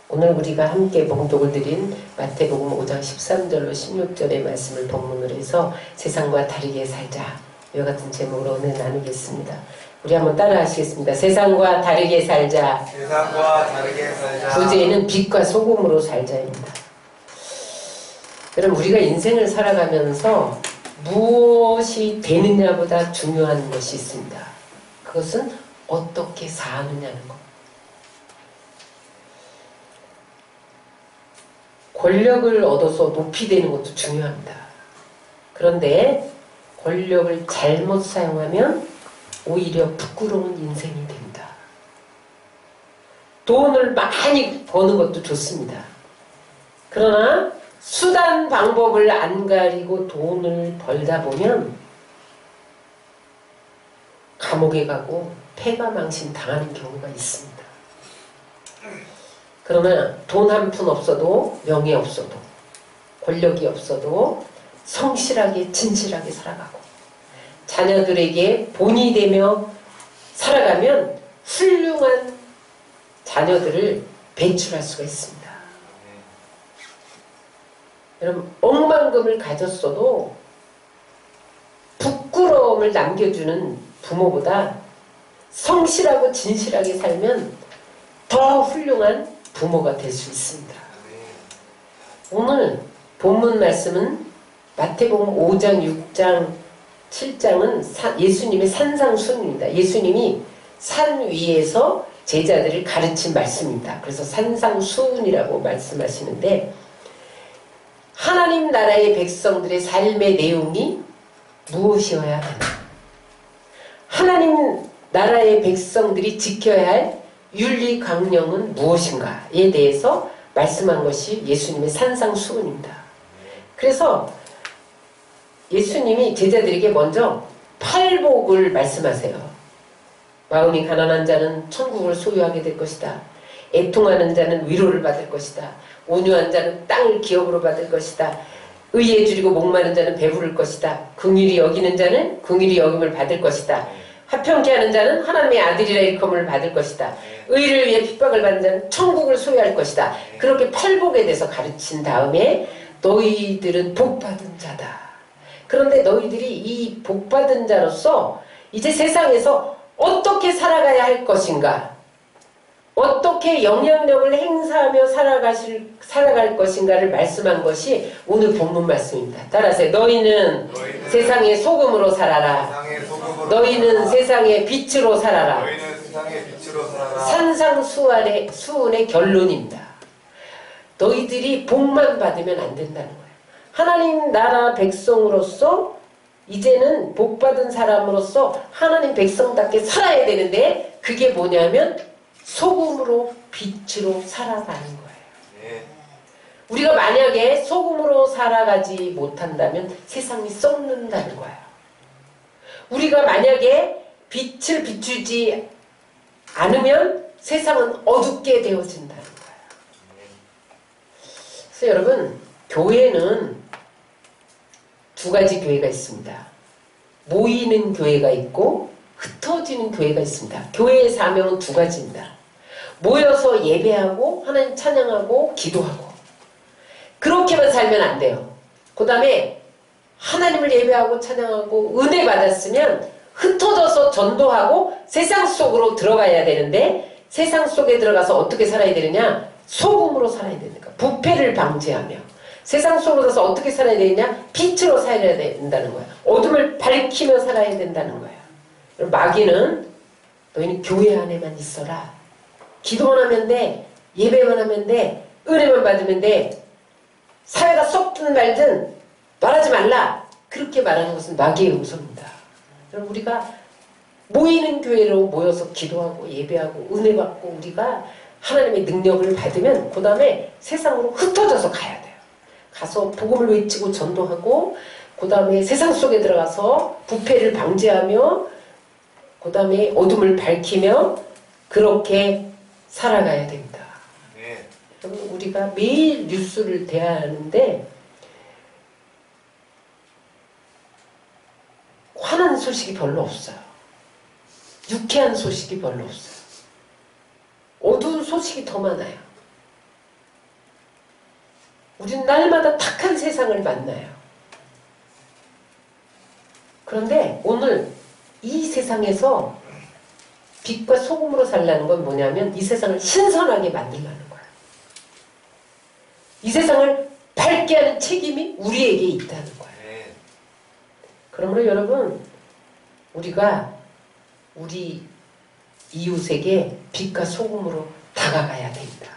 오늘 우리가 함께 봉독을 드린 마태복음 5장 13절로 16절의 말씀을 본문으로 해서 세상과 다르게 살자, 이와 같은 제목으로 은혜 나누겠습니다. 우리 한번 따라 하시겠습니다. 세상과 다르게 살자. 세상과 다르게 살자. 부제는 빛과 소금으로 살자입니다. 여러분, 우리가 인생을 살아가면서 무엇이 되느냐보다 중요한 것이 있습니다. 그것은 어떻게 사느냐는 것. 권력을 얻어서 높이 되는 것도 중요합니다. 그런데 권력을 잘못 사용하면 오히려 부끄러운 인생이 됩니다. 돈을 많이 버는 것도 좋습니다. 그러나 수단 방법을 안 가리고 돈을 벌다 보면 감옥에 가고 패가망신 당하는 경우가 있습니다. 그러나 돈 한 푼 없어도, 명예 없어도, 권력이 없어도 성실하게 진실하게 살아가고 자녀들에게 본이 되며 살아가면 훌륭한 자녀들을 배출할 수가 있습니다. 여러분, 억만금을 가졌어도 부끄러움을 남겨주는 부모보다 성실하고 진실하게 살면 더 훌륭한 부모가 될 수 있습니다. 오늘 본문 말씀은 마태복음 5장, 6장, 7장은 예수님의 산상수훈입니다. 예수님이 산 위에서 제자들을 가르친 말씀입니다. 그래서 산상수훈이라고 말씀하시는데, 하나님 나라의 백성들의 삶의 내용이 무엇이어야 하나? 하나님 나라의 백성들이 지켜야 할 윤리 강령은 무엇인가에 대해서 말씀한 것이 예수님의 산상수훈입니다. 그래서 예수님이 제자들에게 먼저 팔복을 말씀하세요. 마음이 가난한 자는 천국을 소유하게 될 것이다. 애통하는 자는 위로를 받을 것이다. 온유한 자는 땅을 기업으로 받을 것이다. 의에 줄이고 목마른 자는 배부를 것이다. 긍휼히 여기는 자는 긍휼히 여김을 받을 것이다. 화평케 하는 자는 하나님의 아들이라 일컬음을 받을 것이다. 의를 위해 핍박을 받는 자는 천국을 소유할 것이다. 그렇게 팔복에 대해서 가르친 다음에 너희들은 복받은 자다. 그런데 너희들이 이 복받은 자로서 이제 세상에서 어떻게 살아가야 할 것인가, 어떻게 영향력을 행사하며 살아갈 것인가를 말씀한 것이 오늘 본문 말씀입니다. 따라하세요. 너희는 세상의 소금으로 살아라. 너희는 세상의 빛으로 살아라. 산상수훈의 결론입니다. 너희들이 복만 받으면 안 된다는 거예요. 하나님 나라 백성으로서 이제는 복받은 사람으로서 하나님 백성답게 살아야 되는데, 그게 뭐냐면 소금으로 빛으로 살아가는 거예요. 우리가 만약에 소금으로 살아가지 못한다면 세상이 썩는다는 거예요. 우리가 만약에 빛을 비추지 않으면 세상은 어둡게 되어진다는 거예요. 그래서 여러분, 교회는 두 가지 교회가 있습니다. 모이는 교회가 있고 흩어지는 교회가 있습니다. 교회의 사명은 두 가지입니다. 모여서 예배하고 하나님 찬양하고 기도하고, 그렇게만 살면 안 돼요. 그 다음에 하나님을 예배하고 찬양하고 은혜 받았으면 흩어져서 전도하고 세상 속으로 들어가야 되는데, 세상 속에 들어가서 어떻게 살아야 되느냐? 소금으로 살아야 되니까 부패를 방지하며, 세상 속으로서 어떻게 살아야 되느냐? 빛으로 살아야 된다는 거예요. 어둠을 밝히며 살아야 된다는 거예요. 마귀는 너희는 교회 안에만 있어라. 기도만 하면 돼. 예배만 하면 돼. 은혜만 받으면 돼. 사회가 썩든 말든 말하지 말라. 그렇게 말하는 것은 마귀의 음성입니다. 그럼 우리가 모이는 교회로 모여서 기도하고 예배하고 은혜 받고 우리가 하나님의 능력을 받으면 그 다음에 세상으로 흩어져서 가야 돼요. 가서 복음을 외치고 전도하고, 그 다음에 세상 속에 들어가서 부패를 방지하며, 그 다음에 어둠을 밝히며 그렇게 살아가야 됩니다. 네. 우리가 매일 뉴스를 대하는데 환한 소식이 별로 없어요. 유쾌한 소식이 별로 없어요. 어두운 소식이 더 많아요. 우리는 날마다 탁한 세상을 만나요. 그런데 오늘 이 세상에서 빛과 소금으로 살라는 건 뭐냐면 이 세상을 신선하게 만들라는 거야. 이 세상을 밝게 하는 책임이 우리에게 있다는 거야. 그러므로 여러분, 우리가 우리 이웃에게 빛과 소금으로 다가가야 됩니다.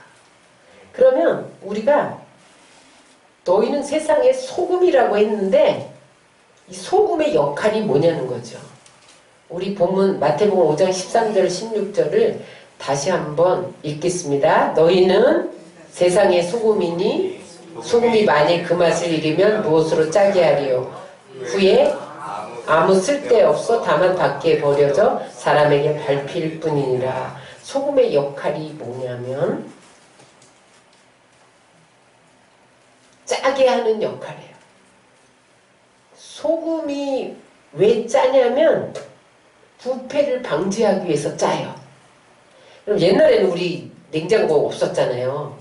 그러면 우리가 너희는 세상의 소금이라고 했는데 이 소금의 역할이 뭐냐는 거죠. 우리 본문 마태복음 5장 13절 16절을 다시 한번 읽겠습니다. 너희는 세상의 소금이니 소금이 만일 그 맛을 잃으면 무엇으로 짜게 하리요. 후에 아무 쓸데없어 다만 밖에 버려져 사람에게 밟힐 뿐이니라. 소금의 역할이 뭐냐면 짜게 하는 역할이에요. 소금이 왜 짜냐면 부패를 방지하기 위해서 짜요. 그럼 옛날에는 우리 냉장고 없었잖아요.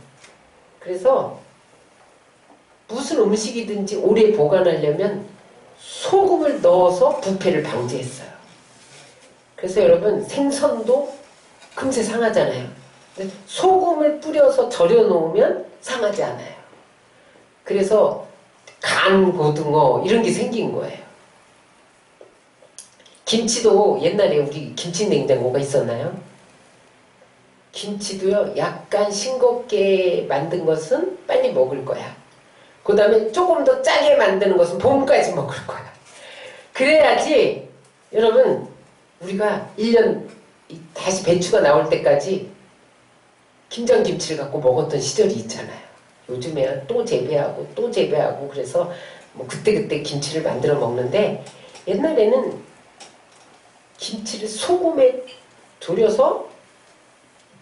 그래서 무슨 음식이든지 오래 보관하려면 소금을 넣어서 부패를 방지했어요. 그래서 여러분 생선도 금세 상하잖아요. 근데 소금을 뿌려서 절여 놓으면 상하지 않아요. 그래서 간 고등어 이런 게 생긴 거예요. 김치도 옛날에 우리 김치 냉장고가 있었나요? 김치도요, 약간 싱겁게 만든 것은 빨리 먹을 거야. 그 다음에 조금 더 짜게 만드는 것은 봄까지 먹을 거야. 그래야지 여러분 우리가 1년 다시 배추가 나올 때까지 김장김치를 갖고 먹었던 시절이 있잖아요. 요즘에 또 재배하고 또 재배하고 그래서 뭐 그때그때 김치를 만들어 먹는데 옛날에는 김치를 소금에 졸여서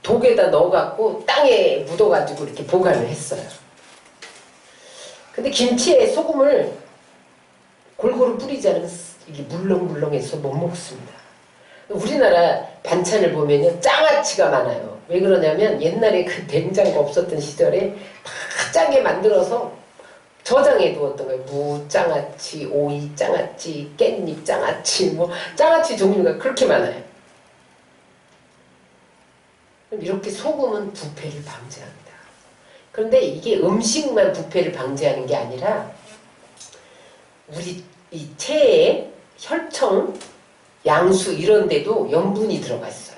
독에다 넣어갖고 땅에 묻어가지고 이렇게 보관을 했어요. 근데 김치에 소금을 골고루 뿌리지 않으면 이게 물렁물렁해서 못 먹습니다. 우리나라 반찬을 보면요, 장아찌가 많아요. 왜 그러냐면 옛날에 그 냉장고 없었던 시절에 다 짜게 만들어서 저장해 두었던 거예요. 무장아찌, 오이장아찌, 깻잎장아찌, 뭐 장아찌 종류가 그렇게 많아요. 이렇게 소금은 부패를 방지합니다. 그런데 이게 음식만 부패를 방지하는 게 아니라 우리 이 체에 혈청, 양수 이런 데도 염분이 들어가 있어요.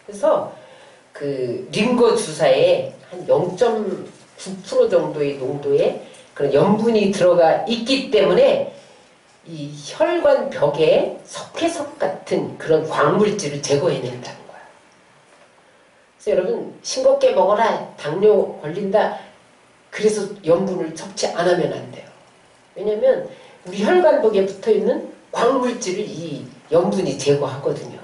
그래서 그 링거 주사에 한 0.9% 정도의 농도의 그런 염분이 들어가 있기 때문에 이 혈관 벽에 석회석 같은 그런 광물질을 제거해낸다는 거야. 그래서 여러분 싱겁게 먹어라, 당뇨 걸린다, 그래서 염분을 섭취 안 하면 안 돼요. 왜냐면 우리 혈관벽에 붙어있는 광물질을 이 염분이 제거하거든요.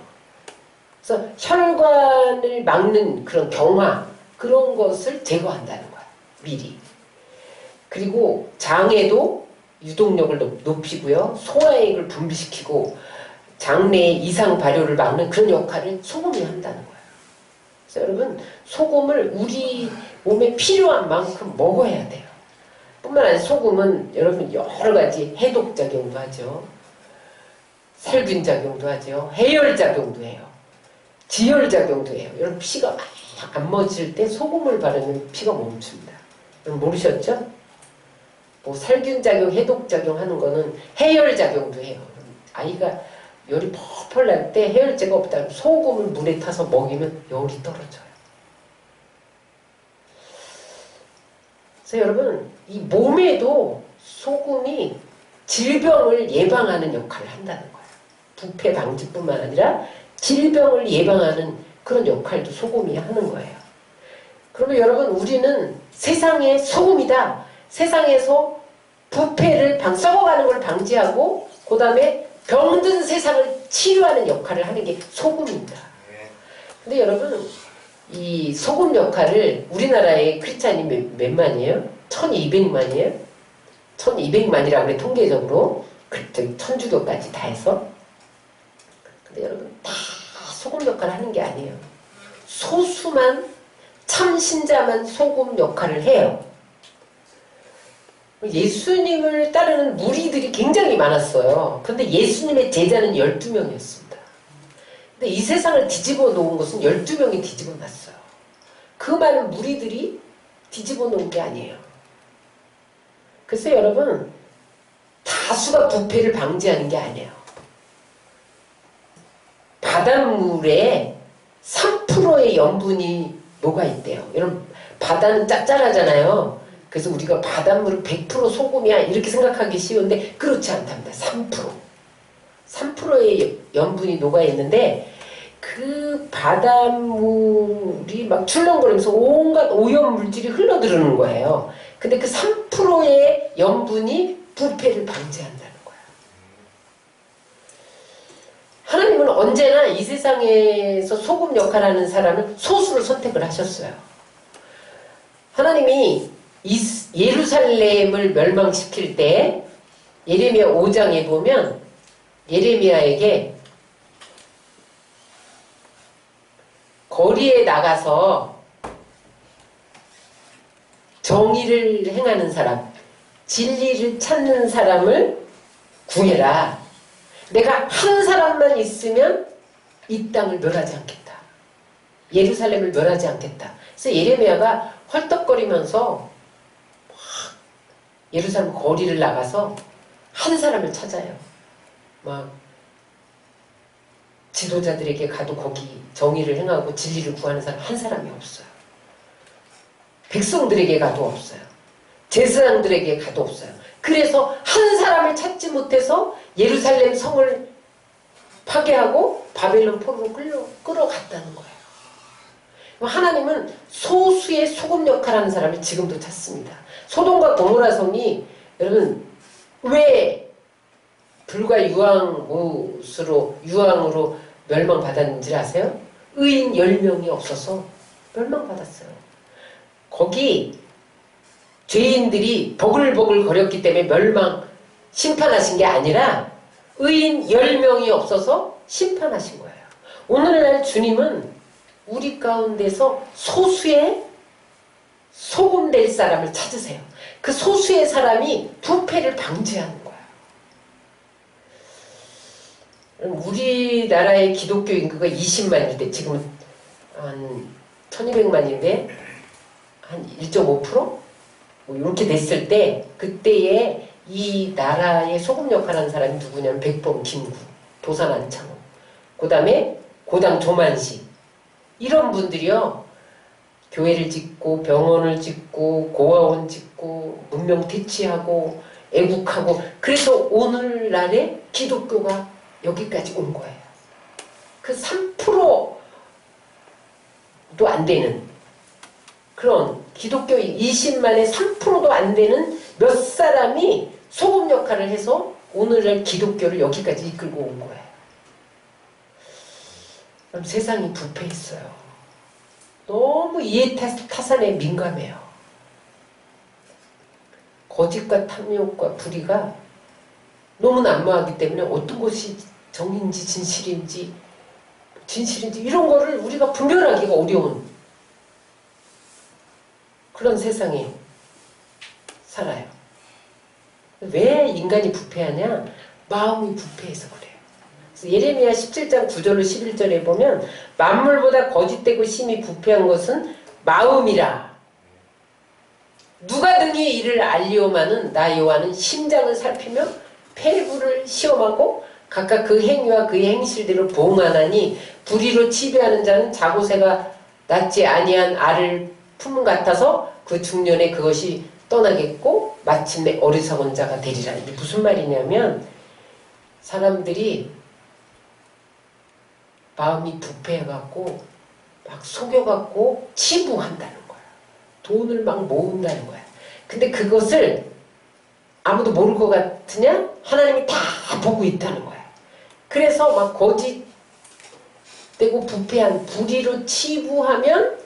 그래서 혈관을 막는 그런 경화, 그런 것을 제거한다는 거야, 미리. 그리고 장에도 유동력을 높이고요, 소화액을 분비시키고 장내의 이상 발효를 막는 그런 역할을 소금이 한다는 거예요. 그래서 여러분 소금을 우리 몸에 필요한 만큼 먹어야 돼요. 뿐만 아니라 소금은 여러분 여러 가지 해독 작용도 하죠. 살균 작용도 하죠. 해열 작용도 해요. 지혈 작용도 해요. 여러분 피가 막 안 멎을 때 소금을 바르면 피가 멈춥니다. 여러분 모르셨죠? 뭐 살균 작용, 해독 작용 하는 거는 해열 작용도 해요. 아이가 열이 펄펄 날 때 해열제가 없다면 소금을 물에 타서 먹이면 열이 떨어져요. 그래서 여러분 이 몸에도 소금이 질병을 예방하는 역할을 한다는 거예요. 부패 방지뿐만 아니라 질병을 예방하는 그런 역할도 소금이 하는 거예요. 그러면 여러분 우리는 세상의 소금이다. 세상에서 부패를 썩어가는 걸 방지하고 그 다음에 병든 세상을 치료하는 역할을 하는 게 소금입니다. 근데 여러분 이 소금 역할을 우리나라의 크리스찬이 몇 만이에요? 1200만이에요? 1200만이라고 그래 통계적으로. 천주교까지 다 해서. 근데 여러분 다 소금 역할을 하는 게 아니에요. 소수만 참 신자만 소금 역할을 해요. 예수님을 따르는 무리들이 굉장히 많았어요. 근데 예수님의 제자는 12명이었습니다. 근데 이 세상을 뒤집어 놓은 것은 12명이 뒤집어 놨어요. 그 많은 무리들이 뒤집어 놓은 게 아니에요. 그래서 여러분, 다수가 부패를 방지하는 게 아니에요. 바닷물에 3%의 염분이 녹아있대요. 여러분, 바다는 짭짤하잖아요. 그래서 우리가 바닷물은 100% 소금이야 이렇게 생각하기 쉬운데 그렇지 않답니다. 3%. 3%의 염분이 녹아있는데 그 바닷물이 막 출렁거리면서 온갖 오염물질이 흘러들어오는 거예요. 근데 그 3%의 염분이 부패를 방지한다는 거예요. 하나님은 언제나 이 세상에서 소금 역할을 하는 사람을 소수를 선택을 하셨어요. 하나님이 예루살렘을 멸망시킬 때 예레미야 5장에 보면 예레미야에게 거리에 나가서 정의를 행하는 사람, 진리를 찾는 사람을 구해라. 내가 한 사람만 있으면 이 땅을 멸하지 않겠다. 예루살렘을 멸하지 않겠다. 그래서 예레미야가 헐떡거리면서 예루살렘 거리를 나가서 한 사람을 찾아요. 막 지도자들에게 가도 거기 정의를 행하고 진리를 구하는 사람 한 사람이 없어요. 백성들에게 가도 없어요. 제사장들에게 가도 없어요. 그래서 한 사람을 찾지 못해서 예루살렘 성을 파괴하고 바벨론 포로로 끌어갔다는 거예요. 하나님은 소수의 소금 역할하는 사람을 지금도 찾습니다. 소돔과 고모라 성이 여러분 왜 불과 유황으로 멸망받았는지 아세요? 의인 10명이 없어서 멸망받았어요. 거기 죄인들이 버글버글 거렸기 때문에 심판하신 게 아니라 의인 10명이 없어서 심판하신 거예요. 오늘날 주님은 우리 가운데서 소수의 소금 될 사람을 찾으세요. 그 소수의 사람이 부패를 방지하는 거예요. 우리나라의 기독교 인구가 20만일 때 지금은 한 1200만인데 한 1.5%? 뭐 이렇게 됐을 때 그때에 이 나라의 소금 역할하는 사람이 누구냐면 백범, 김구, 도산 안창호, 그 다음에 고당 조만식 이런 분들이요 교회를 짓고 병원을 짓고 고아원 짓고 문명 퇴치하고 애국하고 그래서 오늘날의 기독교가 여기까지 온 거예요. 그 3%도 안 되는 그런 기독교 20만의 3%도 안 되는 몇 사람이 소금 역할을 해서 오늘날 기독교를 여기까지 이끌고 온 거예요. 그럼 세상이 부패했어요. 너무 이해타산에 민감해요. 거짓과 탐욕과 불의가 너무 난무하기 때문에 어떤 것이 정인지 진실인지 이런 거를 우리가 분별하기가 어려운 그런 세상에 살아요. 왜 인간이 부패하냐? 마음이 부패해서 그래요. 그래서 예레미야 17장 9절로 11절에 보면 만물보다 거짓되고 심히 부패한 것은 마음이라. 누가 등이 이를 알리오마는 나 여호와는 심장을 살피며 폐부를 시험하고 각각 그 행위와 그의 행실대로 보응하나니 불의로 치배하는 자는 자고새가 낳지 아니한 알을 품 같아서 그 중년에 그것이 떠나겠고 마침내 어리석은 자가 되리라. 이게 무슨 말이냐면 사람들이 마음이 부패해갖고 막 속여갖고 치부한다는 거야. 돈을 막 모은다는 거야. 근데 그것을 아무도 모를 것 같으냐? 하나님이 다 보고 있다는 거야. 그래서 막 거짓되고 부패한 불의로 치부하면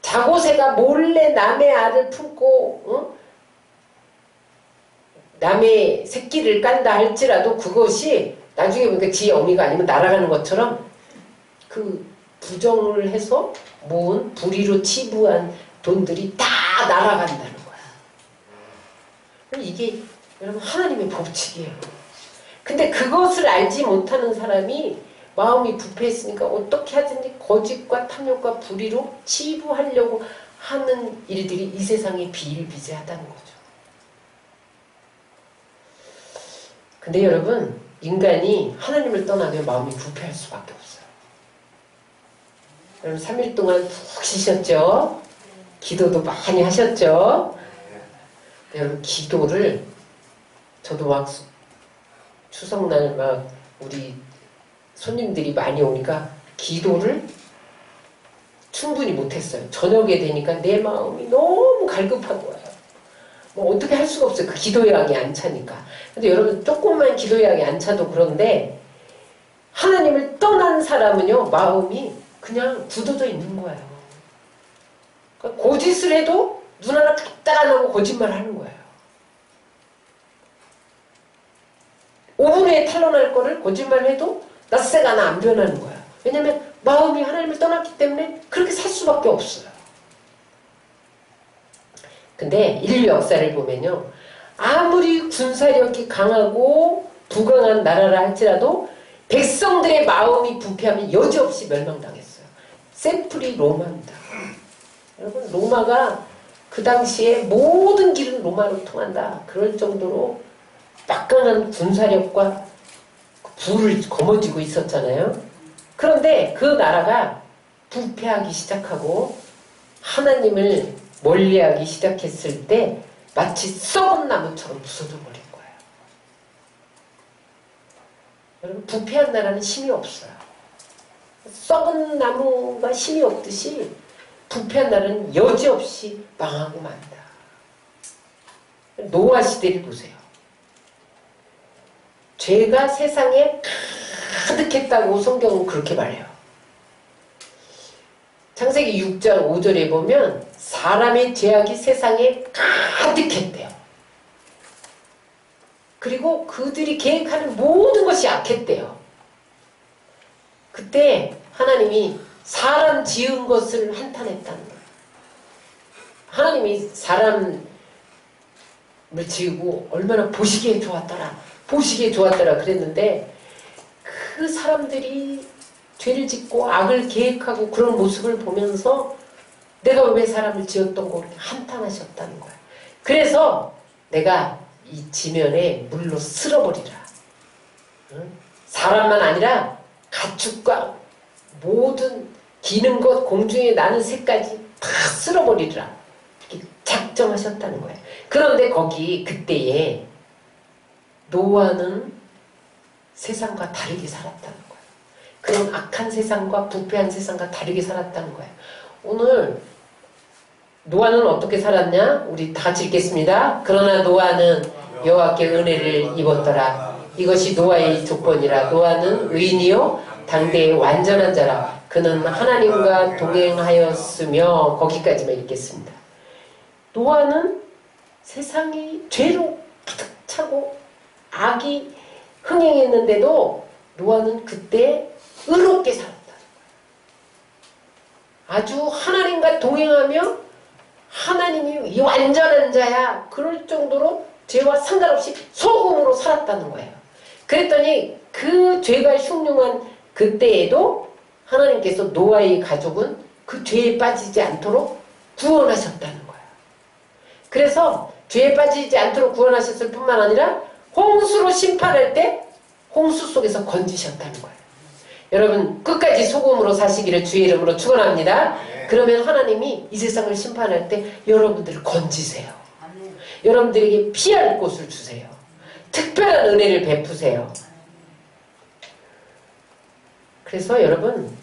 자고새가 몰래 남의 알을 품고 남의 새끼를 깐다 할지라도 그것이 나중에 보니까 지 어미가 아니면 날아가는 것처럼 그 부정을 해서 모은 불의로 치부한 돈들이 다 날아간다는 거야. 이게 여러분 하나님의 법칙이에요. 근데 그것을 알지 못하는 사람이 마음이 부패했으니까 어떻게 하든지 거짓과 탐욕과 불의로 치부하려고 하는 일들이 이 세상에 비일비재하다는 거죠. 근데 여러분, 인간이 하나님을 떠나면 마음이 부패할 수밖에 없어요. 여러분 3일 동안 푹 쉬셨죠? 기도도 많이 하셨죠? 여러분 기도를 저도 막 추석날 막 우리 손님들이 많이 오니까 기도를 충분히 못했어요. 저녁에 되니까 내 마음이 너무 갈급한 거예요. 뭐 어떻게 할 수가 없어요. 그 기도의 양이 안 차니까. 근데 여러분 조금만 기도의 양이 안 차도 그런데 하나님을 떠난 사람은요 마음이 그냥 굳어져 있는 거예요. 그러니까 고짓을 해도 눈 하나 딱 안 하고 거짓말 하는 거예요. 5분 후에 탄로날 거를 거짓말 해도 낯새가 하나 안 변하는 거야. 왜냐면 마음이 하나님을 떠났기 때문에 그렇게 살 수밖에 없어요. 근데 인류 역사를 보면요. 아무리 군사력이 강하고 부강한 나라라 할지라도 백성들의 마음이 부패하면 여지없이 멸망당했어요. 세프리 로마입니다. 여러분 로마가 그 당시에 모든 길은 로마로 통한다. 그럴 정도로 막강한 군사력과 부를 거머쥐고 있었잖아요. 그런데 그 나라가 부패하기 시작하고 하나님을 멀리하기 시작했을 때 마치 썩은 나무처럼 부서져 버린 거예요. 여러분 부패한 나라는 힘이 없어요. 썩은 나무가 힘이 없듯이 부패한 나라는 여지없이 망하고 만다. 노아 시대를 보세요. 죄가 세상에 가득했다고 성경은 그렇게 말해요. 창세기 6장 5절에 보면 사람의 죄악이 세상에 가득했대요. 그리고 그들이 계획하는 모든 것이 악했대요. 그때 하나님이 사람 지은 것을 한탄했다는 거예요. 하나님이 사람을 지으고 얼마나 보시기에 좋았더라. 보시기에 좋았더라 그랬는데 그 사람들이 죄를 짓고 악을 계획하고 그런 모습을 보면서 내가 왜 사람을 지었던 거 그렇게 한탄하셨다는 거야. 그래서 내가 이 지면에 물로 쓸어버리라. 응? 사람만 아니라 가축과 모든 기는 것 공중에 나는 새까지 다 쓸어버리라. 이렇게 작정하셨다는 거예요. 그런데 거기 그때에 노아는 세상과 다르게 살았다는 거예요. 그런 악한 세상과 부패한 세상과 다르게 살았다는 거예요. 오늘 노아는 어떻게 살았냐? 우리 다 같이 읽겠습니다. 그러나 노아는 여호와께 은혜를 입었더라. 이것이 노아의 조건이라. 노아는 의인이요 당대의 완전한 자라. 그는 하나님과 동행하였으며. 거기까지만 읽겠습니다. 노아는 세상이 죄로 가득 차고 악이 흥행했는데도 노아는 그때 의롭게 살았다. 아주 하나님과 동행하며 하나님이 이 완전한 자야 그럴 정도로 죄와 상관없이 소금으로 살았다는 거예요. 그랬더니 그 죄가 흉흉한 그때에도 하나님께서 노아의 가족은 그 죄에 빠지지 않도록 구원하셨다는 거예요. 그래서 죄에 빠지지 않도록 구원하셨을 뿐만 아니라 홍수로 심판할 때 홍수 속에서 건지셨다는 거예요. 여러분 끝까지 소금으로 사시기를 주의 이름으로 축원합니다. 그러면 하나님이 이 세상을 심판할 때 여러분들을 건지세요. 여러분들에게 피할 곳을 주세요. 특별한 은혜를 베푸세요. 그래서 여러분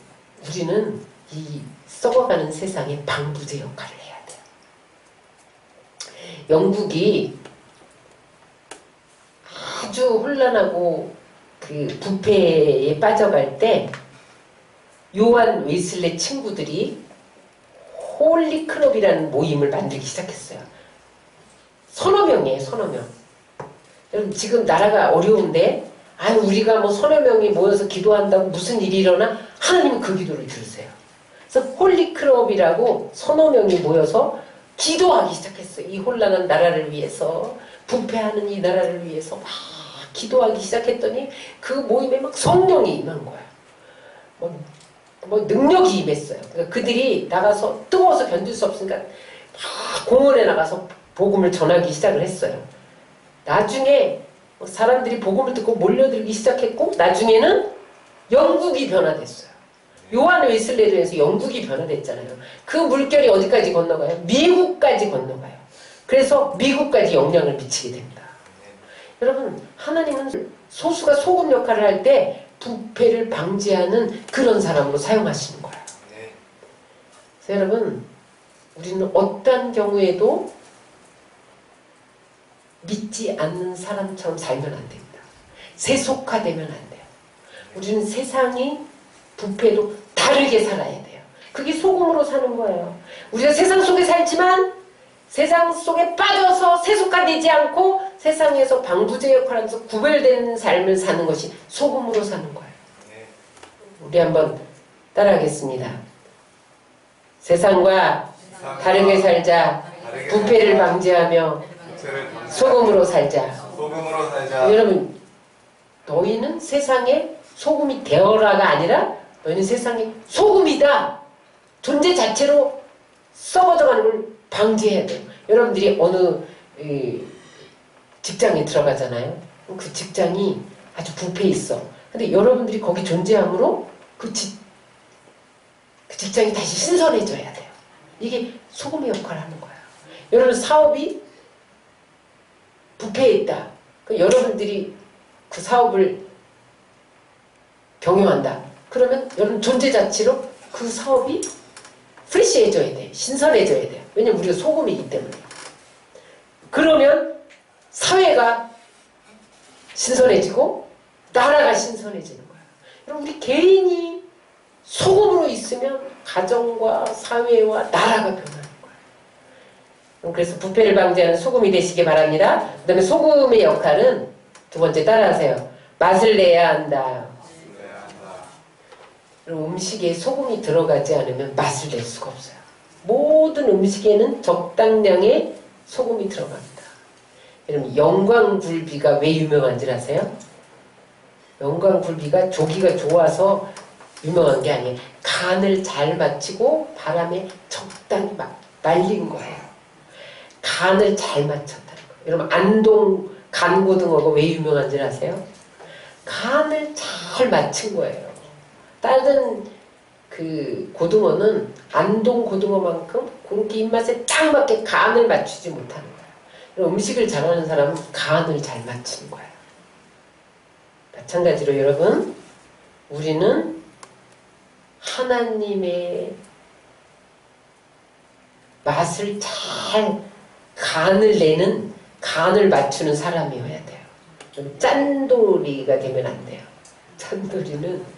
우리는 이 썩어가는 세상의 방부제 역할을 해야 돼요. 영국이 아주 혼란하고 그 부패에 빠져갈 때 요한 웨슬레 친구들이 홀리 클럽이라는 모임을 만들기 시작했어요. 서너 명이에요, 서너 명. 여러분 지금 나라가 어려운데 아유 우리가 뭐 서너 명이 모여서 기도한다고 무슨 일이 일어나? 하나님은 그 기도를 들으세요. 그래서 홀리 클럽이라고 서너 명이 모여서 기도하기 시작했어요. 이 혼란한 나라를 위해서, 부패하는 이 나라를 위해서 막 기도하기 시작했더니 그 모임에 막 성령이 임한 거예요. 뭐 능력이 임했어요. 그러니까 그들이 나가서 뜨거워서 견딜 수 없으니까 막 공원에 나가서 복음을 전하기 시작을 했어요. 나중에 사람들이 복음을 듣고 몰려들기 시작했고, 나중에는 영국이 변화됐어요. 요한 웨슬레르에서 영국이 변화됐잖아요. 그 물결이 어디까지 건너가요? 미국까지 건너가요. 그래서 미국까지 영향을 미치게 됩니다. 여러분, 하나님은 소수가 소금 역할을 할 때 부패를 방지하는 그런 사람으로 사용하시는 거예요. 그래서 여러분, 우리는 어떤 경우에도 믿지 않는 사람처럼 살면 안 됩니다. 세속화되면 안 돼요. 우리는 세상이 부패도 다르게 살아야 돼요. 그게 소금으로 사는 거예요. 우리가 세상 속에 살지만 세상 속에 빠져서 세속화되지 않고 세상에서 방부제 역할을 하면서 구별되는 삶을 사는 것이 소금으로 사는 거예요. 우리 한번 따라하겠습니다. 세상과 다르게 살자. 부패를 방지하며 소금으로 살자. 소금으로 살자. 여러분, 너희는 세상에 소금이 되어라가 아니라 너희는 세상에 소금이다. 존재 자체로 썩어져가는 걸 방지해야 돼요. 여러분들이 어느 직장에 들어가잖아요. 그 직장이 아주 부패해 있어. 근데 여러분들이 거기 존재함으로 그 직장이 다시 신선해져야 돼요. 이게 소금의 역할을 하는 거예요. 여러분, 사업이 부패해 있다. 여러분들이 그 사업을 경영한다. 그러면 여러분 존재 자체로 그 사업이 프레시해져야 돼요. 신선해져야 돼요. 왜냐면 우리가 소금이기 때문에. 그러면 사회가 신선해지고 나라가 신선해지는 거예요. 여러분, 우리 개인이 소금으로 있으면 가정과 사회와 나라가 변하는 거예요. 그래서 부패를 방지하는 소금이 되시기 바랍니다. 그 다음에 소금의 역할은 두 번째 따라하세요. 맛을 내야 한다. 음식에 소금이 들어가지 않으면 맛을 낼 수가 없어요. 모든 음식에는 적당량의 소금이 들어갑니다. 여러분, 영광굴비가 왜 유명한지 아세요? 영광굴비가 조기가 좋아서 유명한 게 아니에요. 간을 잘 맞추고 바람에 적당히 말린 거예요. 간을 잘 맞췄다는 거예요. 여러분, 안동 간고등어가 왜 유명한지 아세요? 간을 잘 맞춘 거예요. 다른 그 고등어는 안동 고등어만큼 그렇게 입맛에 딱 맞게 간을 맞추지 못하는 거예요. 음식을 잘하는 사람은 간을 잘 맞추는 거예요. 마찬가지로 여러분, 우리는 하나님의 맛을 잘 간을 내는, 간을 맞추는 사람이어야 돼요. 짠돌이가 되면 안 돼요. 짠돌이는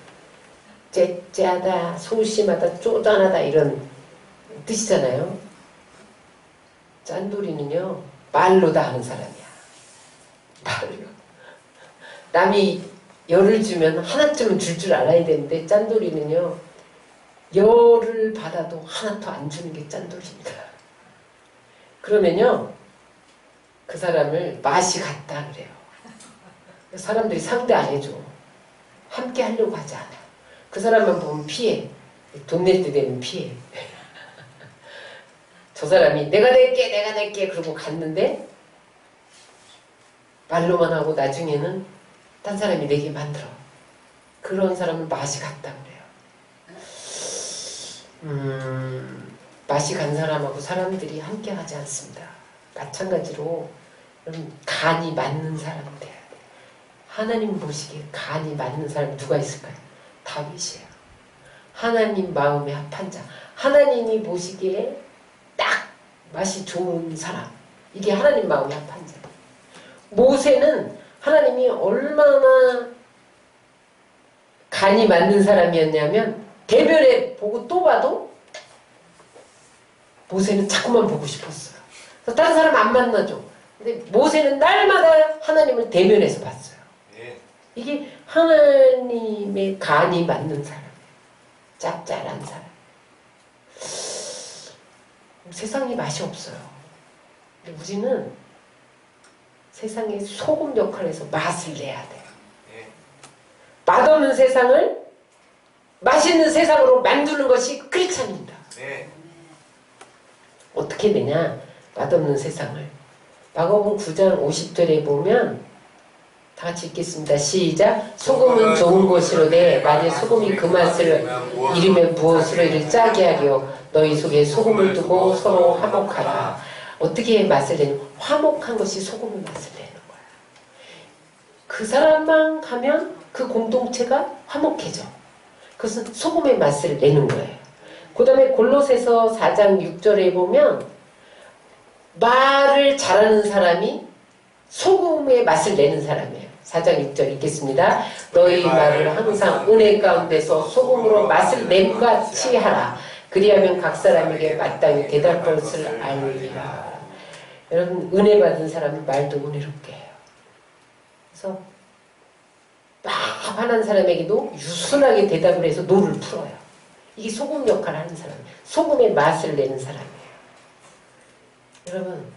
째짜다, 소심하다, 쪼잔하다 이런 뜻이잖아요. 짠돌이는요, 말로 다 하는 사람이야. 말로. 남이 열을 주면 하나쯤은 줄 알아야 되는데 짠돌이는요, 열을 받아도 하나도 안 주는 게 짠돌입니다. 그러면요, 그 사람을 맛이 같다 그래요. 사람들이 상대 안 해줘. 함께 하려고 하지 않아. 그 사람만 보면 피해. 돈 낼 때 되면 피해. 저 사람이 내가 낼게 그러고 갔는데 말로만 하고 나중에는 딴 사람이 내게 만들어. 그런 사람은 맛이 같다 그래요. 맛이 간 사람하고 사람들이 함께 하지 않습니다. 마찬가지로 간이 맞는 사람이 돼야 돼. 하나님 보시기에 간이 맞는 사람이 누가 있을까요? 다윗이에요. 하나님 마음에 합한 자. 하나님이 보시기에 딱 맛이 좋은 사람. 이게 하나님 마음에 합한 자. 모세는 하나님이 얼마나 간이 맞는 사람이었냐면 대별에 보고 또 봐도 모세는 자꾸만 보고 싶었어요. 그래서 다른 사람 안 만나죠. 근데 모세는 날마다 하나님을 대면해서 봤어요. 이게 하나님의 간이 맞는 사람이에요. 짭짤한 사람. 세상에 맛이 없어요. 근데 우리는 세상에 소금 역할에서 맛을 내야 돼요. 맛없는 세상을 맛있는 세상으로 만드는 것이 크리스찬입니다. 어떻게 되냐? 맛없는 세상을. 마가복음 9장 50절에 보면 다 같이 읽겠습니다. 시작. 소금은 좋은 것이로되 만일 소금이 그 맛을 잃으면 무엇으로 이를 짜게 하려 너희 속에 소금을 두고 서로 화목하라. 어떻게 맛을 내냐? 화목한 것이 소금의 맛을 내는 거야. 그 사람만 가면 그 공동체가 화목해져. 그것은 소금의 맛을 내는 거예요. 그 다음에 골로새서 4장 6절에 보면 말을 잘하는 사람이 소금의 맛을 내는 사람이에요. 4장 6절 읽겠습니다. 너희 말을 항상 은혜 가운데서 소금으로 맛을 냄같이 하라. 그리하면 각 사람에게 마땅히 대답할 것을 알리라. 여러분, 은혜 받은 사람은 말도 은혜롭게 해요. 그래서 막 화난 사람에게도 유순하게 대답을 해서 노를 풀어요. 이게 소금 역할을 하는 사람이에요. 소금의 맛을 내는 사람이에요. 여러분,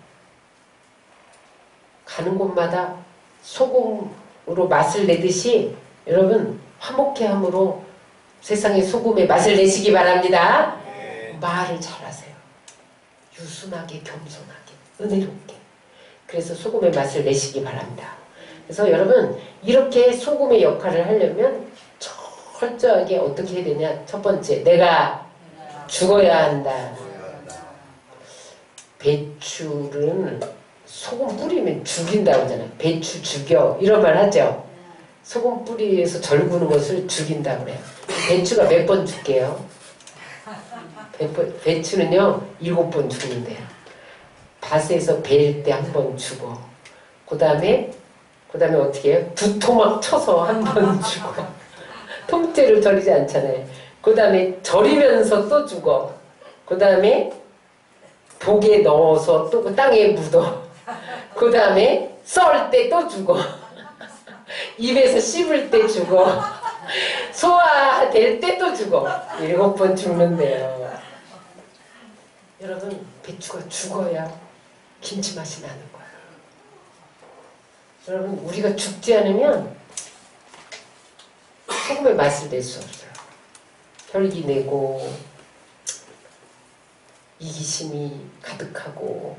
가는 곳마다 소금으로 맛을 내듯이 여러분 화목해 함으로 세상에 소금의 맛을 내시기 바랍니다. 말을 잘하세요. 유순하게, 겸손하게, 은혜롭게. 그래서 소금의 맛을 내시기 바랍니다. 그래서 여러분 이렇게 소금의 역할을 하려면 철저하게 어떻게 해야 되냐. 첫 번째, 내가 죽어야 한다. 배추는 소금 뿌리면 죽인다고 하잖아요. 배추 죽여 이런 말 하죠. 소금 뿌리에서 절구는 것을 죽인다고 그래요. 배추가 몇 번 죽게요? 배추는요 7번 죽는데요. 밭에서 벨 때 한 번 죽어. 그 다음에 어떻게 해요? 두토막 쳐서 한 번 죽어. 통째로 절이지 않잖아요. 그 다음에 절이면서 또 죽어. 그 다음에 독에 넣어서 또 그 땅에 묻어. 그 다음에 썰 때 또 죽어. 입에서 씹을 때 죽어. 소화될 때 또 죽어. 7번 죽는데요. 여러분, 배추가 죽어야 김치 맛이 나는 거예요. 여러분, 우리가 죽지 않으면 소금의 맛을 낼 수 없어요. 혈기 내고 이기심이 가득하고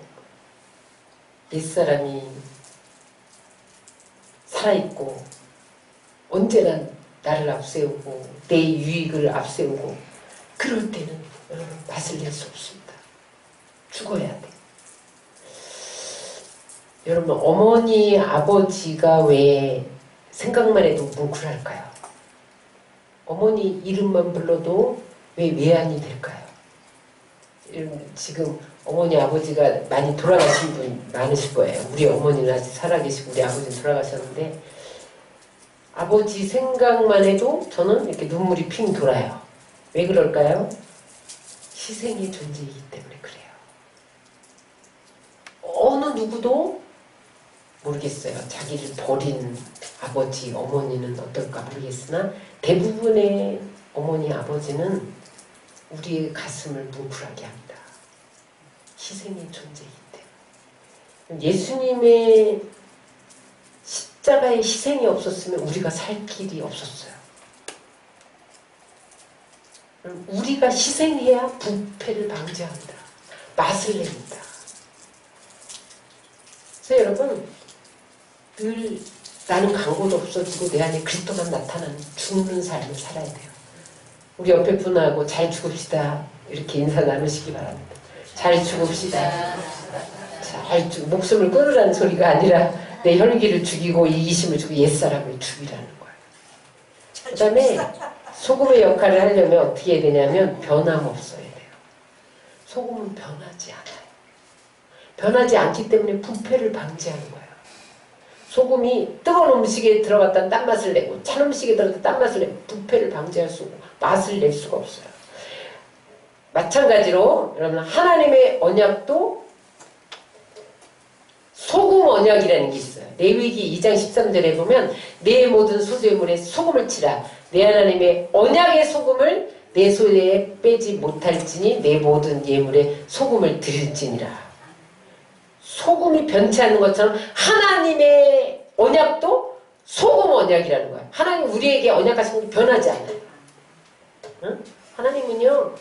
옛사람이 살아있고 언제나 나를 앞세우고 내 유익을 앞세우고 그럴 때는 여러분 맛을 낼 수 없습니다. 죽어야 돼. 여러분 어머니 아버지가 왜 생각만 해도 뭉클할까요? 어머니 이름만 불러도 왜 외환이 될까요? 지금 어머니 아버지가 많이 돌아가신 분 많으실 거예요. 우리 어머니는 아직 살아계시고 우리 아버지는 돌아가셨는데 아버지 생각만 해도 저는 이렇게 눈물이 핑 돌아요. 왜 그럴까요? 희생의 존재이기 때문에 그래요. 어느 누구도 모르겠어요. 자기를 버린 아버지, 어머니는 어떨까 모르겠으나 대부분의 어머니, 아버지는 우리의 가슴을 뭉클하게 합니다. 희생의 존재이기 때문에. 예수님의 십자가의 희생이 없었으면 우리가 살 길이 없었어요. 우리가 희생해야 부패를 방지합니다. 맛을 냅니다. 그래서 여러분 늘 나는 강고도 없어지고 내 안에 그리스도만 나타나는 죽는 삶을 살아야 돼요. 우리 옆에 분하고 잘 죽읍시다 이렇게 인사 나누시기 바랍니다. 잘 죽읍시다. 목숨을 끊으라는 소리가 아니라 내 혈기를 죽이고 이기심을 죽이고 옛사람을 죽이라는 거예요. 그 다음에 소금의 역할을 하려면 어떻게 해야 되냐면 변함없어야 돼요. 소금은 변하지 않아요. 변하지 않기 때문에 부패를 방지하는 거예요. 소금이 뜨거운 음식에 들어갔다 딴 맛을 내고 찬 음식에 들어갔다 딴 맛을 내고 부패를 방지할 수 없고 맛을 낼 수가 없어요. 마찬가지로 여러분 하나님의 언약도 소금 언약이라는 게 있어요. 레위기 2장 13절에 보면 내 모든 소재물에 소금을 치라. 내 하나님의 언약의 소금을 내 손에 빼지 못할지니 내 모든 예물에 소금을 드릴지니라. 소금이 변치 않는 것처럼 하나님의 언약도 소금 언약이라는 거예요. 하나님 우리에게 언약하신 게 변하지 않아요. 응? 하나님은요,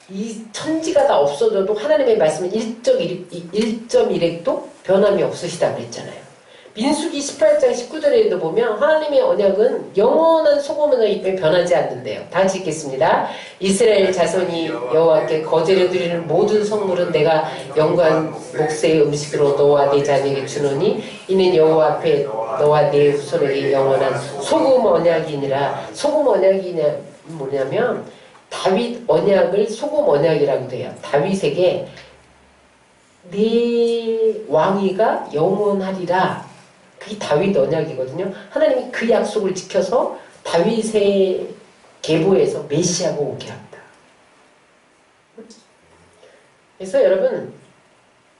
이 천지가 다 없어져도 하나님의 말씀은 1.1획도 변함이 없으시다 그랬잖아요. 민수기 18장 19절에도 보면 하나님의 언약은 영원한 소금 언약이 변하지 않는데요. 다 같이 읽겠습니다. 이스라엘 자손이 여호와께 거제려 드리는 모든 성물은 내가 영광 목새의 음식으로 너와 네 자녀에게 주노니 이는 여호와 앞에 너와 네 후손에게 영원한 소금 언약이니라. 소금 언약이냐 뭐냐면 다윗 언약을 소금 언약이라고도 해요. 다윗에게 네 왕위가 영원하리라. 그게 다윗 언약이거든요. 하나님이 그 약속을 지켜서 다윗의 계보에서 메시아가 오게 합니다. 그래서 여러분,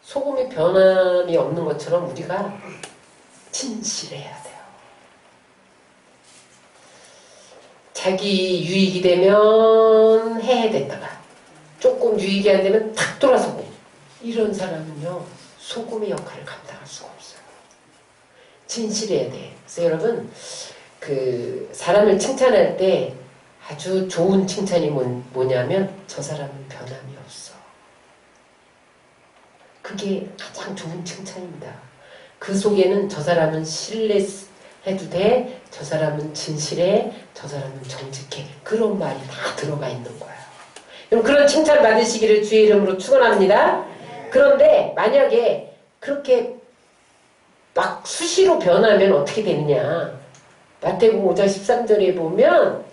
소금이 변함이 없는 것처럼 우리가 진실해야 돼요. 자기 유익이 되면 해야 조금 유익이 안 되면 탁 돌아서고, 이런 사람은요 소금의 역할을 감당할 수가 없어요. 진실해야 돼. 그래서 여러분, 그 사람을 칭찬할 때 아주 좋은 칭찬이 뭐냐면 저 사람은 변함이 없어. 그게 가장 좋은 칭찬입니다. 그 속에는 저 사람은 신뢰해도 돼, 저 사람은 진실해, 저 사람은 정직해, 그런 말이 다 들어가 있는 거예요. 여러분, 그런 칭찬 받으시기를 주의 이름으로 축원합니다. 그런데 만약에 그렇게 막 수시로 변하면 어떻게 되느냐. 마태복음 5장 13절에 보면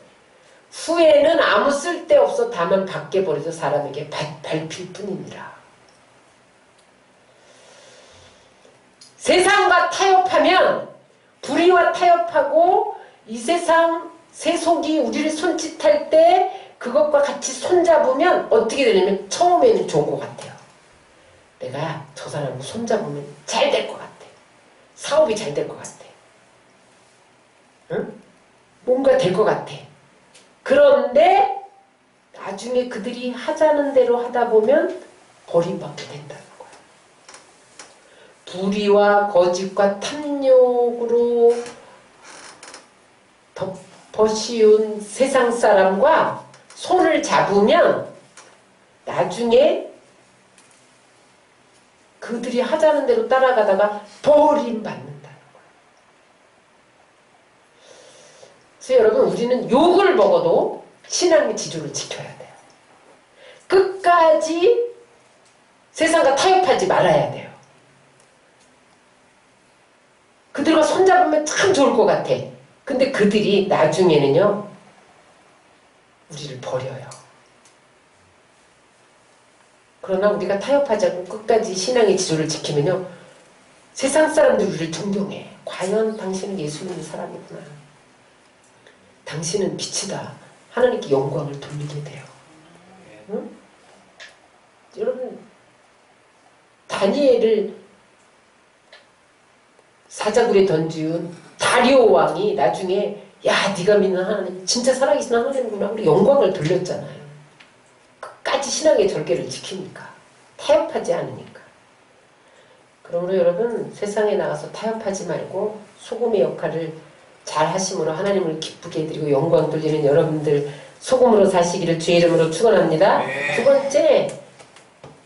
후에는 아무 쓸데없어 다만 밖에 버려져 사람에게 밟힐 뿐이니라. 세상과 타협하면, 불의와 타협하고 이 세상 세속이 우리를 손짓할 때 그것과 같이 손잡으면 어떻게 되냐면 처음에는 좋은 것 같아요. 내가 저 사람하고 손잡으면 잘 될 것 같아. 사업이 잘 될 것 같아. 응? 뭔가 될 것 같아. 그런데 나중에 그들이 하자는 대로 하다 보면 버림받게 된다는 거야. 불의와 거짓과 탐욕으로 덮어씌운 세상 사람과 손을 잡으면 나중에 그들이 하자는 대로 따라가다가 버림받는다는 거예요. 그래서 여러분, 우리는 욕을 먹어도 신앙의 지조를 지켜야 돼요. 끝까지 세상과 타협하지 말아야 돼요. 그들과 손잡으면 참 좋을 것 같아. 근데 그들이 나중에는요 우리를 버려요. 그러나 우리가 타협하지 않고 끝까지 신앙의 지조를 지키면요 세상 사람들이 우리를 존경해. 과연 당신은 예수 믿는 사람이구나. 당신은 빛이다. 하나님께 영광을 돌리게 돼요. 응? 여러분, 다니엘을 사자굴에 던지운 다리오 왕이 나중에 야, 네가 믿는 하나님 진짜 살아계신 하나님이구나. 우리 영광을 돌렸잖아요. 끝까지 신앙의 절개를 지키니까. 타협하지 않으니까. 그러므로 여러분, 세상에 나가서 타협하지 말고 소금의 역할을 잘 하심으로 하나님을 기쁘게 해드리고 영광 돌리는 여러분들 소금으로 사시기를 주의 이름으로 축원합니다. 두 번째,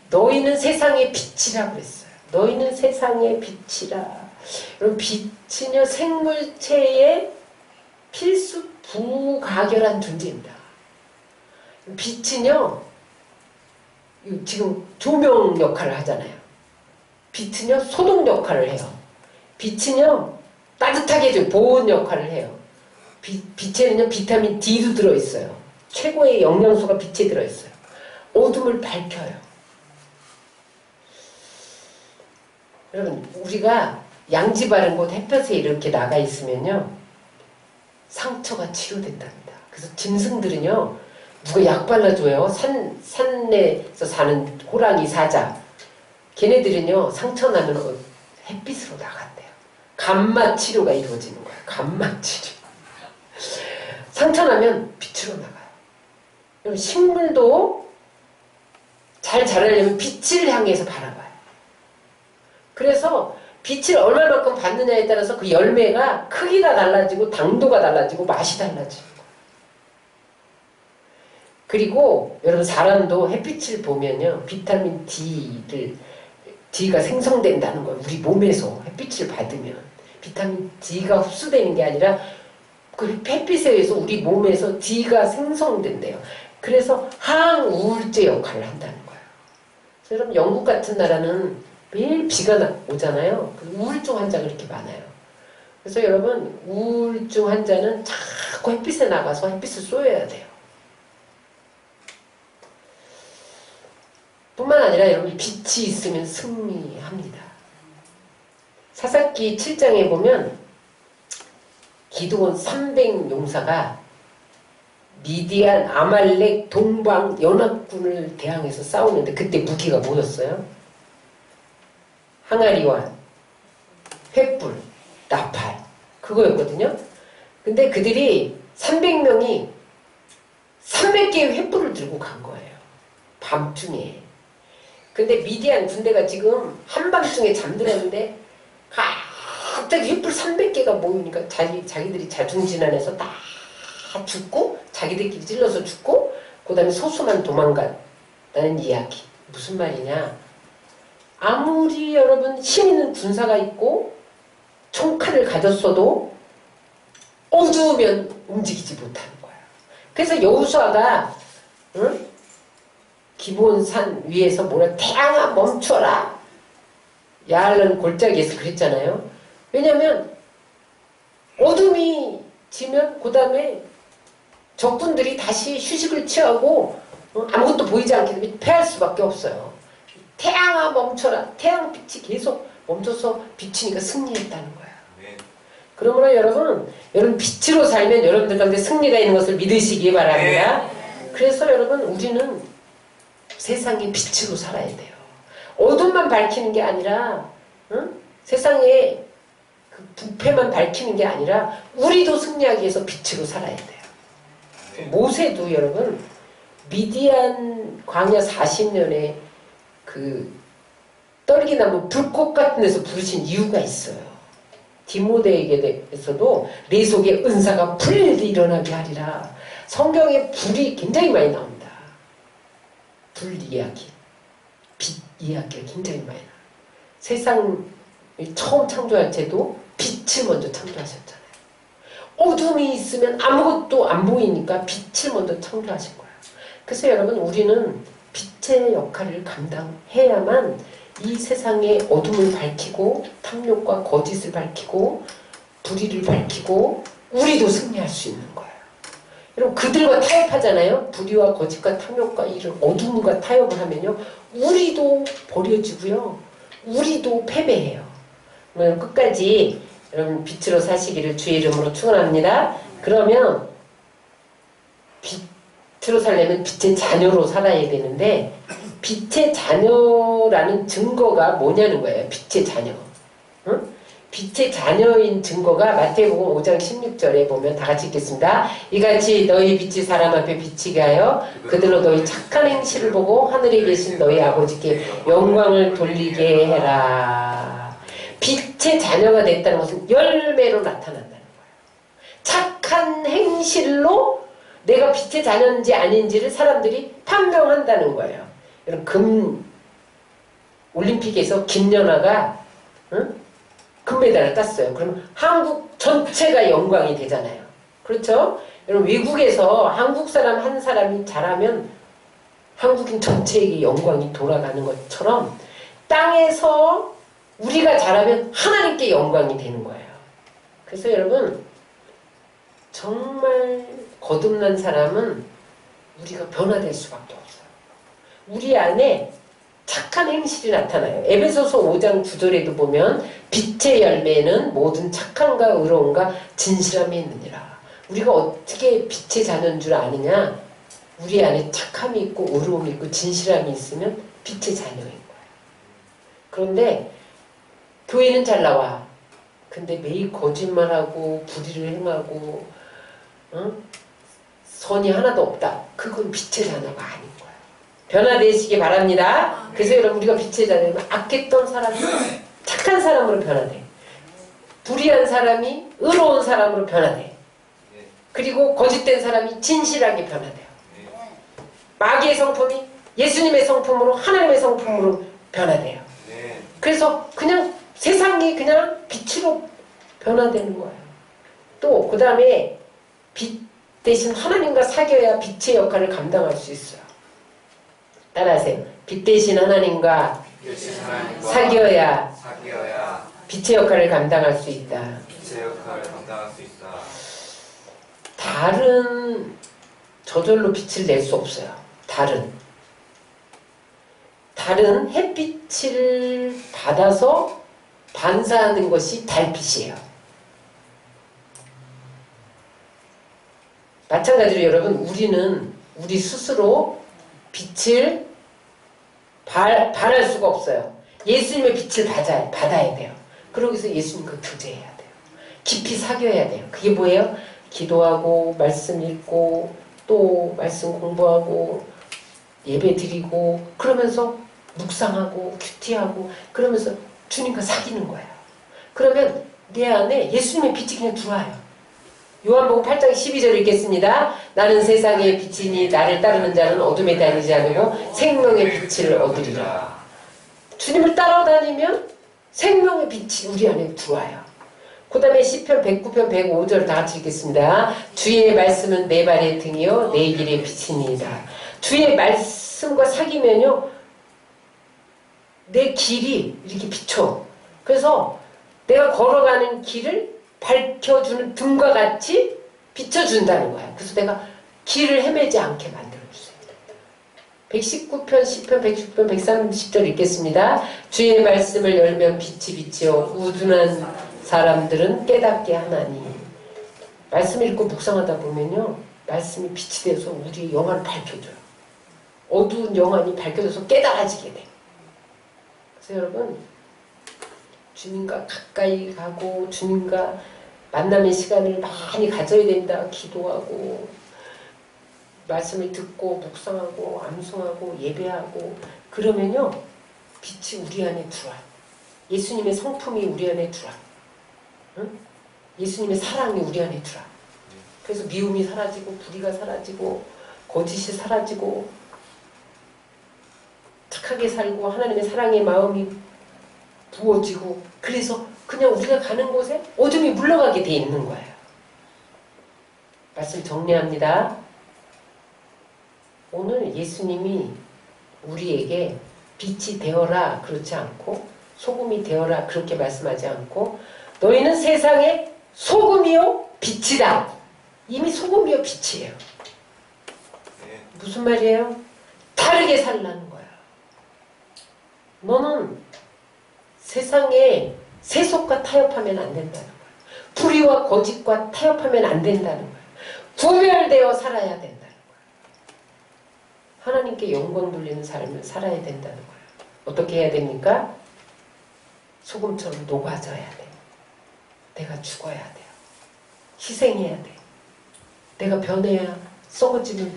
너희는 세상의 빛이라 그랬어요. 너희는 세상의 빛이라. 여러분, 빛은요 생물체의 필수 부가결한 존재입니다. 빛은요 지금 조명 역할을 하잖아요. 빛은요 소독 역할을 해요. 빛은요 따뜻하게 해줘요. 보온 역할을 해요. 빛에는요 비타민 D도 들어있어요. 최고의 영양소가 빛에 들어있어요. 어둠을 밝혀요. 여러분, 우리가 양지 바른 곳 햇볕에 이렇게 나가 있으면요 상처가 치료된답니다. 그래서 짐승들은요 누가 약 발라줘요. 산에서 사는 호랑이, 사자, 걔네들은요 상처 나면 햇빛으로 나간대요. 감마 치료가 이루어지는 거예요. 감마 치료. 상처 나면 빛으로 나가요. 여러분 식물도 잘 자라려면 빛을 향해서 바라봐요. 그래서 빛을 얼마만큼 받느냐에 따라서 그 열매가 크기가 달라지고 당도가 달라지고 맛이 달라지는 거예요. 그리고 여러분 사람도 햇빛을 보면요 비타민 D가 생성된다는 거예요. 우리 몸에서 햇빛을 받으면 비타민 D가 흡수되는 게 아니라 그 햇빛에 의해서 우리 몸에서 D가 생성된대요. 그래서 항우울제 역할을 한다는 거예요. 그래서 여러분 영국 같은 나라는 매일 비가 오잖아요. 우울증 환자가 이렇게 많아요. 그래서 여러분 우울증 환자는 자꾸 햇빛에 나가서 햇빛을 쏘여야 돼요. 뿐만 아니라 여러분 빛이 있으면 승리합니다. 사사기 7장에 보면 기드온 300용사가 미디안, 아말렉, 동방 연합군을 대항해서 싸우는데 그때 무기가 뭐였어요? 항아리와 횃불, 나팔 그거였거든요. 근데 그들이 300명이 300개의 횃불을 들고 간 거예요. 밤중에. 근데 미디안 군대가 지금 한밤중에 잠들었는데 갑자기 횃불 300개가 모이니까 자기들이 자중진환해서 다 죽고 자기들끼리 찔러서 죽고 그 다음에 소수만 도망갔다는 이야기. 무슨 말이냐, 아무리 여러분 힘 있는 군사가 있고 총칼을 가졌어도 어두우면 움직이지 못하는 거야. 그래서 여호수아가 기브온 위에서 뭐라 태양아 멈춰라 야알른 골짜기에서 그랬잖아요. 왜냐면 어둠이 지면 그 다음에 적군들이 다시 휴식을 취하고 아무것도 보이지 않게 되면 패할 수밖에 없어요. 태양아 멈춰라. 태양빛이 계속 멈춰서 비치니까 승리했다는 거야. 그러므로 여러분 빛으로 살면 여러분들 가운데 승리가 있는 것을 믿으시기 바랍니다. 그래서 여러분 우리는 세상의 빛으로 살아야 돼요. 어둠만 밝히는 게 아니라 세상에 그 부패만 밝히는 게 아니라 우리도 승리하기 위해서 빛으로 살아야 돼요. 모세도 여러분 미디안 광야 40년에 그 떨기나무 불꽃 같은 데서 부르신 이유가 있어요. 디모데에게 대해서도 내 속에 은사가 불이 일어나게 하리라. 성경에 불이 굉장히 많이 나옵니다. 불 이야기, 빛 이야기가 굉장히 많이 나와요. 세상을 처음 창조할 때도 빛을 먼저 창조하셨잖아요. 어둠이 있으면 아무것도 안 보이니까 빛을 먼저 창조하신 거예요. 그래서 여러분 우리는 빛의 역할을 감당해야만 이 세상의 어둠을 밝히고 탐욕과 거짓을 밝히고 불의를 밝히고 우리도 승리할 수 있는 거예요. 여러분 그들과 타협하잖아요. 불의와 거짓과 탐욕과 이런 어둠과 타협을 하면요 우리도 버려지고요 우리도 패배해요. 그러면 끝까지 여러분 빛으로 사시기를 주의 이름으로 축원합니다. 그러면 빛으로 살려면 빛의 자녀로 살아야 되는데 빛의 자녀라는 증거가 뭐냐는 거예요. 빛의 자녀. 응? 빛의 자녀인 증거가 마태복음 5장 16절에 보면 다 같이 읽겠습니다. 이같이 너희 빛이 사람 앞에 비치게 하여 그들로 너희 착한 행실을 보고 하늘에 계신 너희 아버지께 영광을 돌리게 해라. 빛의 자녀가 됐다는 것은 열매로 나타난다는 거예요. 착한 행실로 내가 빛의 자녀인지 아닌지를 사람들이 판명한다는 거예요. 여러분 올림픽에서 김연아가 금메달을 땄어요. 그러면 한국 전체가 영광이 되잖아요. 그렇죠? 여러분 외국에서 한국 사람 한 사람이 잘하면 한국인 전체에게 영광이 돌아가는 것처럼 땅에서 우리가 잘하면 하나님께 영광이 되는 거예요. 그래서 여러분 정말 거듭난 사람은 우리가 변화될 수밖에 없어요. 우리 안에 착한 행실이 나타나요. 에베소서 5장 9절에도 보면 빛의 열매는 모든 착함과 의로움과 진실함이 있느니라. 우리가 어떻게 빛의 자녀인 줄 아느냐? 우리 안에 착함이 있고 의로움이 있고 진실함이 있으면 빛의 자녀인 거예요. 그런데 교회는 잘 나와. 근데 매일 거짓말하고 불의를 행하고 선이 하나도 없다. 그건 빛의 자녀가 아닌 거예요. 변화되시기 바랍니다. 그래서 여러분 우리가 빛의 자녀면 악했던 사람이 착한 사람으로 변화돼. 불의한 사람이 의로운 사람으로 변화돼. 그리고 거짓된 사람이 진실하게 변화돼요. 마귀의 성품이 예수님의 성품으로 하나님의 성품으로 변화돼요. 그래서 그냥 세상이 그냥 빛으로 변화되는 거예요. 또 그 다음에 빛 대신 하나님과 사귀어야 빛의 역할을 감당할 수 있어요. 따라하세요. 빛 대신 하나님과 사귀어야 빛의 역할을 감당할 수 있다. 달은 저절로 빛을 낼 수 없어요. 달은 햇빛을 받아서 반사하는 것이 달빛이에요. 마찬가지로 여러분 우리는 우리 스스로 빛을 발할 수가 없어요. 예수님의 빛을 받아야 돼요. 그러기 위해서 예수님과 교제해야 돼요. 깊이 사귀어야 돼요. 그게 뭐예요? 기도하고 말씀 읽고 또 말씀 공부하고 예배 드리고 그러면서 묵상하고 큐티하고 그러면서 주님과 사귀는 거예요. 그러면 내 안에 예수님의 빛이 그냥 들어와요. 요한복음 8장 12절 읽겠습니다. 나는 세상의 빛이니 나를 따르는 자는 어둠에 다니지 않고 생명의 빛을 얻으리라. 주님을 따라다니면 생명의 빛이 우리 안에 들어와요. 그 다음에 시편 109편 105절 다 같이 읽겠습니다. 주의 말씀은 내 발의 등이요 내 길의 빛이니이다. 주의 말씀과 사귀면요 내 길이 이렇게 비춰. 그래서 내가 걸어가는 길을 밝혀주는 등과 같이 비춰준다는 거야. 그래서 내가 길을 헤매지 않게 만들어주세요. 119편, 10편, 110편, 130절 읽겠습니다. 주의 말씀을 열면 빛이 비치어 우둔한 사람들은 깨닫게 하나니. 말씀 읽고 묵상하다 보면요 말씀이 빛이 돼서 우리의 영안을 밝혀줘요. 어두운 영안이 밝혀져서 깨달아지게 돼. 그래서 여러분 주님과 가까이 가고 주님과 만남의 시간을 많이 가져야 된다. 기도하고 말씀을 듣고 묵상하고 암송하고 예배하고 그러면요 빛이 우리 안에 들어와요. 예수님의 성품이 우리 안에 들어와요. 응? 예수님의 사랑이 우리 안에 들어와요. 그래서 미움이 사라지고 불의가 사라지고 거짓이 사라지고 착하게 살고 하나님의 사랑의 마음이 부어지고 그래서 그냥 우리가 가는 곳에 어둠이 물러가게 돼 있는 거예요. 말씀 정리합니다. 오늘 예수님이 우리에게 빛이 되어라 그렇지 않고 소금이 되어라 그렇게 말씀하지 않고 너희는 세상의 소금이요 빛이다. 이미 소금이요 빛이에요. 무슨 말이에요? 다르게 살라는 거야. 너는 세상에 세속과 타협하면 안 된다는 거야. 불의와 거짓과 타협하면 안 된다는 거야. 구별되어 살아야 된다는 거야. 하나님께 영광 돌리는 삶을 살아야 된다는 거야. 어떻게 해야 됩니까? 소금처럼 녹아져야 돼. 내가 죽어야 돼요. 희생해야 돼. 내가 변해야 썩어짐을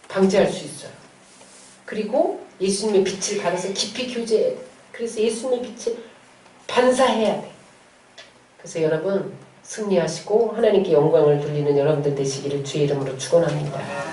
방지할 수 있어요. 그리고 예수님의 빛을 받아서 깊이 교제해야 돼. 그래서 예수님의 빛을 반사해야 돼. 그래서 여러분 승리하시고 하나님께 영광을 돌리는 여러분들 되시기를 주의 이름으로 축원합니다.